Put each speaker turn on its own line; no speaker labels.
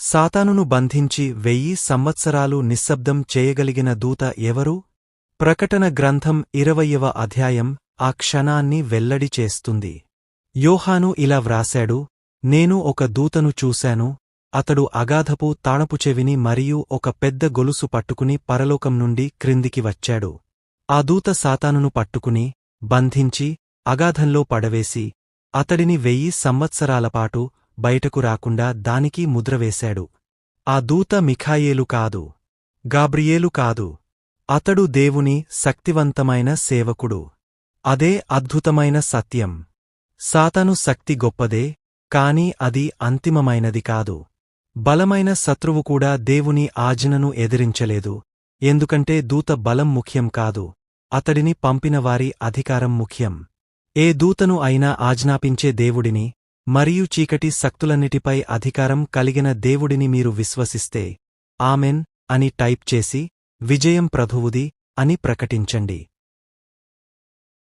సాతానును బంధించి 1000 సంవత్సరాలు నిశ్శబ్దం చేయగలిగిన దూత ఎవరు? ప్రకటన గ్రంథం 20వ అధ్యాయం ఆ క్షణాన్ని వెల్లడి చేస్తుంది. యోహాను ఇలా వ్రాశాడు, నేను ఒక దూతను చూశాను, అతడు అగాధపు తాళపు చెవిని మరియు ఒక పెద్ద గొలుసు పట్టుకుని పరలోకం నుండి క్రిందికి వచ్చాడు. ఆ దూత సాతానును పట్టుకుని, బంధించి, అగాధంలో పడవేసి, అతడిని 1000 సంవత్సరాలపాటు బయటకు రాకుండా దానికి ముద్రవేశాడు. ఆ దూత మిఖాయేలు కాదు, గాబ్రియేలు కాదు. అతడు దేవుని శక్తివంతమైన సేవకుడు. అదే అద్భుతమైన సత్యం. సాతాను శక్తి గొప్పదే, కాని అది అంతిమమైనది కాదు. బలమైన శత్రువు కూడా దేవుని ఆజ్ఞను ఎదిరించలేదు, ఎందుకంటే దూత బలం ముఖ్యం కాదు, అతడిని పంపినవారి అధికారం ముఖ్యం. ఏ దూతను అయినా ఆజ్ఞాపించే దేవుడిని మరియు చీకటి శక్తులన్నిటిపై అధికారం కలిగిన దేవుడిని మీరు విశ్వసిస్తే, ఆమెన్ అని టైప్ చేసి, విజయం ప్రభువుది అని ప్రకటించండి.